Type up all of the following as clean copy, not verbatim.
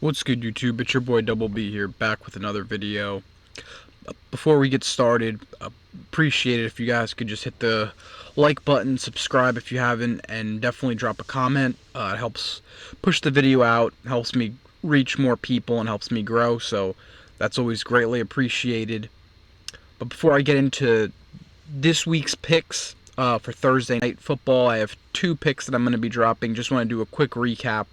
What's good, YouTube? It's your boy Double B here, back with another video. Before we get started, appreciate it if you guys could just hit the like button, subscribe if you haven't, and definitely drop a comment. It helps push the video out, helps me reach more people, and helps me grow, so that's always greatly appreciated. But before I get into this week's picks for Thursday Night Football, I have two picks that I'm going to be dropping. Just want to do a quick recap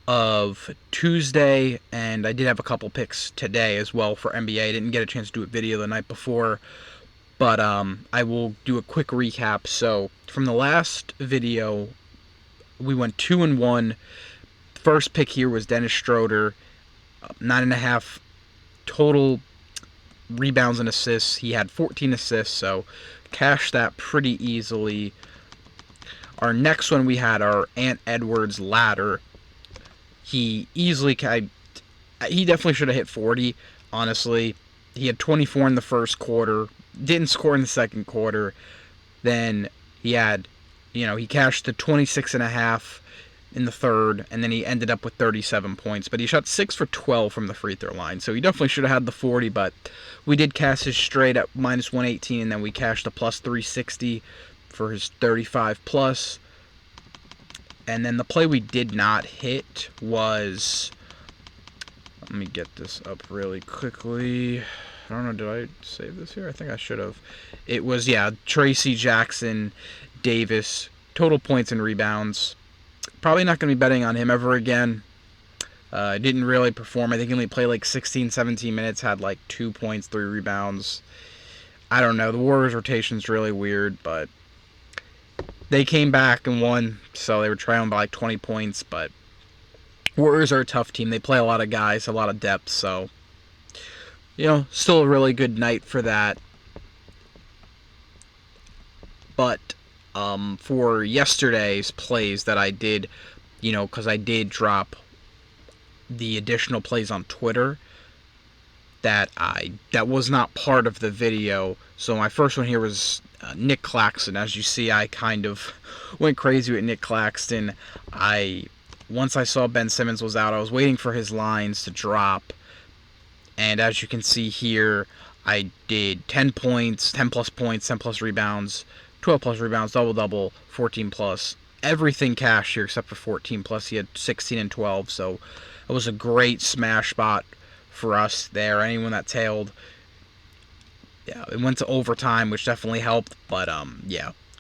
of Tuesday, and I did have a couple picks today as well for NBA. I didn't get a chance to do a video the night before, but I will do a quick recap. So from the last video, we went 2-1. First pick here was Dennis Schroeder, 9.5 total rebounds and assists. He had 14 assists, so cashed that pretty easily. Our next one, we had our Ant Edwards ladder. He definitely should have hit 40, honestly. He had 24 in the first quarter, didn't score in the second quarter. Then he had, he cashed the 26.5 in the third, and then he ended up with 37 points. But he shot 6 for 12 from the free throw line, so he definitely should have had the 40, but we did cash his straight at minus 118, and then we cashed a plus 360 for his 35 plus. And then the play we did not hit was, let me get this up really quickly. I don't know, did I save this here? I think I should have. It was, Tracy Jackson Davis, total points and rebounds. Probably not going to be betting on him ever again. Didn't really perform. I think he only played like 16, 17 minutes, had like 2 points, 3 rebounds. I don't know. The Warriors rotation's really weird, but they came back and won, so they were trailing by like 20 points, but Warriors are a tough team. They play a lot of guys, a lot of depth, so, still a really good night for that. But for yesterday's plays that I did, because I did drop the additional plays on Twitter, that was not part of the video. So my first one here was Nick Claxton. As you see, I kind of went crazy with Nick Claxton. Once I saw Ben Simmons was out, I was waiting for his lines to drop, and as you can see here, I did 10 points, 10 plus points, 10 plus rebounds, 12 plus rebounds, double-double, 14 plus. Everything cashed here except for 14 plus. He had 16 and 12, so it was a great smash spot for us there. Anyone that tailed, it went to overtime, which definitely helped, but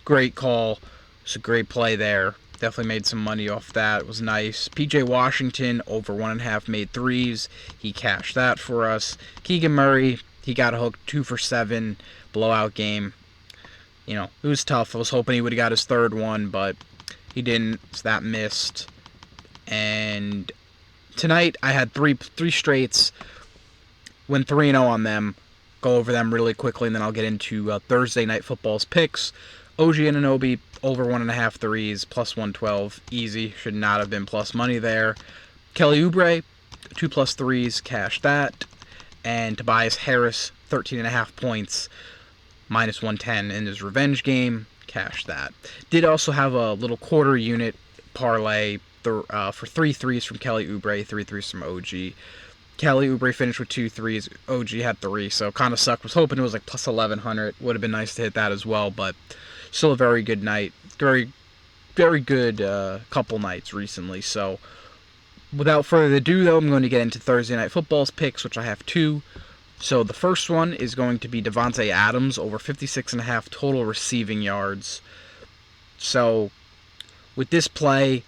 great call. It's a great play there. Definitely made some money off that. It was nice. PJ Washington over 1.5 made threes. He cashed that for us. Keegan Murray, he got a hook, 2 for 7, blowout game. It was tough. I was hoping he would have got his third one, but he didn't, so that missed. And tonight I had three straights. Went 3-0 on them. Go over them really quickly, and then I'll get into Thursday Night Football's picks. OG Anunoby over 1.5 threes, plus 112, easy. Should not have been plus money there. Kelly Oubre, 2 plus threes, cashed that. And Tobias Harris, 13.5 points, minus 110 in his revenge game, cashed that. Did also have a little quarter unit parlay for 3 threes from Kelly Oubre, 3 threes from OG. Kelly Oubre finished with 2 threes. OG had 3, so kind of sucked. Was hoping it was like plus 1,100. Would have been nice to hit that as well, but still a very good night. Very, very good couple nights recently. So without further ado, though, I'm going to get into Thursday Night Football's picks, which I have 2. So the first one is going to be Devontae Adams over 56.5 total receiving yards. So with this play,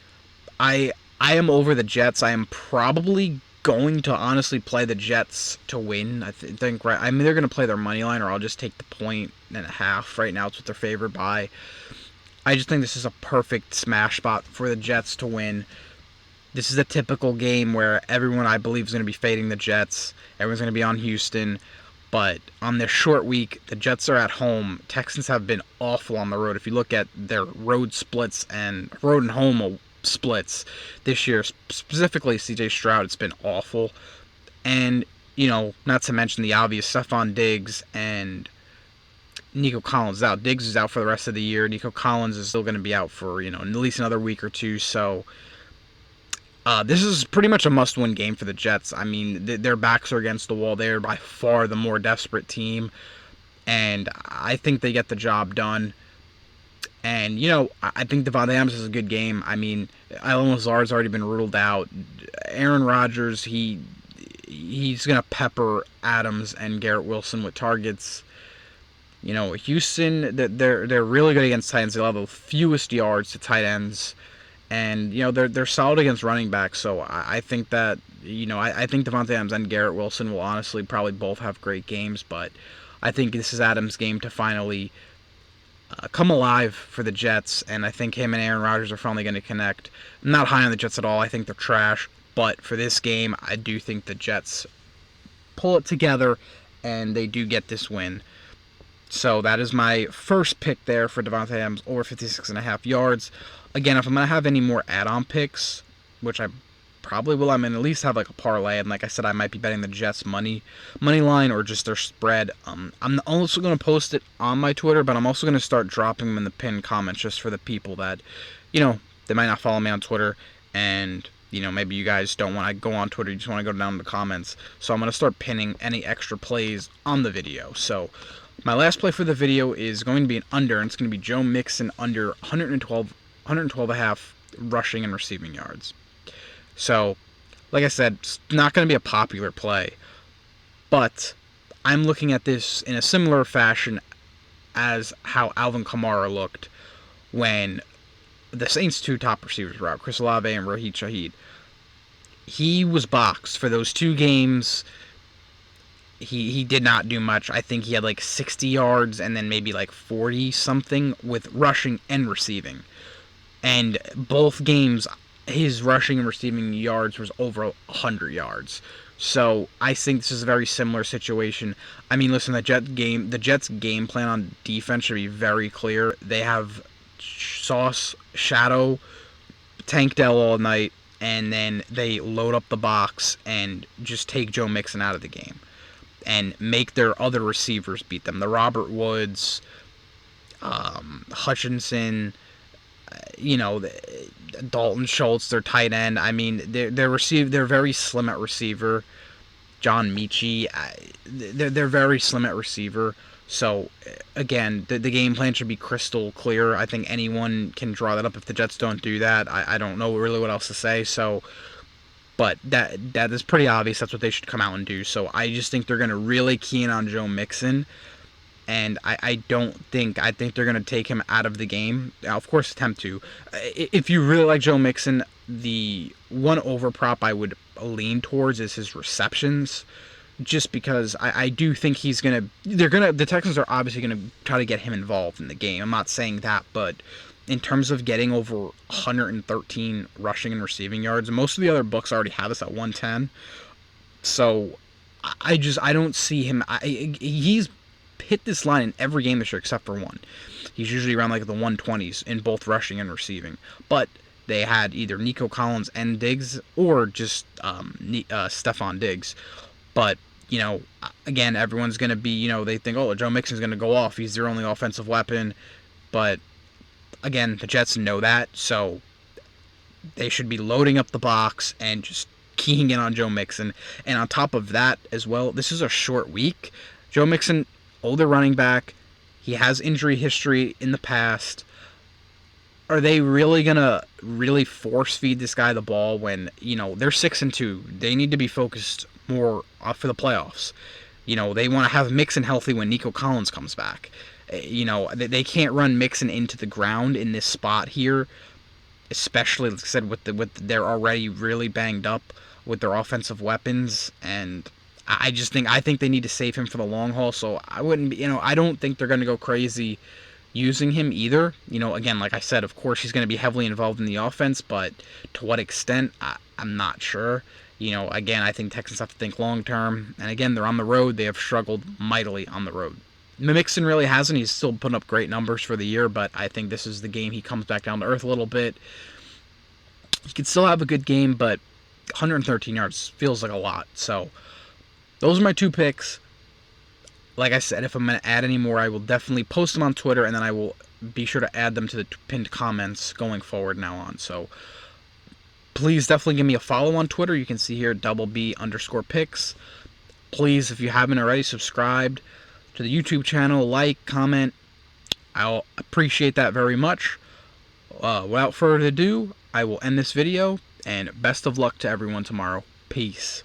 I am over the Jets. I am probably going to honestly play the Jets to win. I think right. I mean, they're going to play their money line, or I'll just take the 1.5. Right now, it's what they're favored by. I just think this is a perfect smash spot for the Jets to win. This is a typical game where everyone, I believe, is going to be fading the Jets. Everyone's going to be on Houston. But on this short week, the Jets are at home. Texans have been awful on the road. If you look at their road splits and road and home splits this year, specifically CJ Stroud, it's been awful. And, not to mention the obvious, Stephon Diggs and Nico Collins is out. Diggs is out for the rest of the year. Nico Collins is still going to be out for, at least another week or two. So This is pretty much a must-win game for the Jets. I mean, their backs are against the wall. They're by far the more desperate team, and I think they get the job done. And, I think Devontae Adams is a good game. I mean, Allen Lazard's already been ruled out. Aaron Rodgers, he's going to pepper Adams and Garrett Wilson with targets. Houston, they're really good against tight ends. They allow the fewest yards to tight ends. And, they're solid against running backs. So I think that, I think Devontae Adams and Garrett Wilson will honestly probably both have great games. But I think this is Adams' game to finally come alive for the Jets, and I think him and Aaron Rodgers are finally going to connect. I'm not high on the Jets at all. I think they're trash, but for this game, I do think the Jets pull it together, and they do get this win. So that is my first pick there for Devontae Adams over 56.5 yards. Again, if I'm going to have any more add-on picks, which I probably will, I'm going to at least have like a parlay, and like I said, I might be betting the Jets money line or just their spread. I'm also going to post it on my Twitter, but I'm also going to start dropping them in the pinned comments just for the people that, they might not follow me on Twitter, and maybe you guys don't want to go on Twitter, you just want to go down in the comments. So I'm going to start pinning any extra plays on the video. So my last play for the video is going to be an under, and it's going to be Joe Mixon under 112.5 rushing and receiving yards. So, like I said, it's not going to be a popular play, but I'm looking at this in a similar fashion as how Alvin Kamara looked when the Saints' two top receivers were out, Chris Olave and Raheem Shaheed. He was boxed for those 2 games. He did not do much. I think he had like 60 yards and then maybe like 40-something with rushing and receiving. And both games, his rushing and receiving yards was over 100 yards. So I think this is a very similar situation. I mean, listen, the Jets' game plan on defense should be very clear. They have Sauce, Shadow, Tank Dell all night, and then they load up the box and just take Joe Mixon out of the game and make their other receivers beat them. The Robert Woods, Hutchinson, Dalton Schultz, their tight end. I mean, they're very slim at receiver. John Michie, they're very slim at receiver. So again, the game plan should be crystal clear. I think anyone can draw that up. If the Jets don't do that, I don't know really what else to say. So, but that is pretty obvious. That's what they should come out and do. So I just think they're going to really key in on Joe Mixon. And I think they're going to take him out of the game. Now, of course, attempt to. If you really like Joe Mixon, the one over prop I would lean towards is his receptions. Just because I do think the Texans are obviously going to try to get him involved in the game. I'm not saying that, but in terms of getting over 113 rushing and receiving yards, most of the other books already have us at 110. So I don't see him. He's hit this line in every game this year except for one. He's usually around like the 120s in both rushing and receiving. But they had either Nico Collins and Diggs or just Stephon Diggs. But, again, everyone's going to be, they think, oh, Joe Mixon's going to go off. He's their only offensive weapon. But, again, the Jets know that. So they should be loading up the box and just keying in on Joe Mixon. And on top of that as well, this is a short week. Joe Mixon, older running back, he has injury history in the past. Are they really going to really force feed this guy the ball when, they're 6-2? They need to be focused more for the playoffs. They want to have Mixon healthy when Nico Collins comes back. They can't run Mixon into the ground in this spot here, especially, like I said, with they're already really banged up with their offensive weapons, and I think they need to save him for the long haul. So I wouldn't be, I don't think they're going to go crazy using him either. Again, like I said, of course he's going to be heavily involved in the offense, but to what extent, I'm not sure. Again, I think Texans have to think long term, and again, they're on the road. They have struggled mightily on the road. Mixon really hasn't. He's still putting up great numbers for the year, but I think this is the game he comes back down to earth a little bit. He could still have a good game, but 113 yards feels like a lot. So those are my 2 picks. Like I said, if I'm going to add any more, I will definitely post them on Twitter, and then I will be sure to add them to the pinned comments going forward now on. So Please definitely give me a follow on Twitter. You can see here BB_picks. Please, if you haven't already, subscribed to the YouTube channel, like, comment. I'll appreciate that very much. Without further ado, I will end this video, and best of luck to everyone tomorrow. Peace.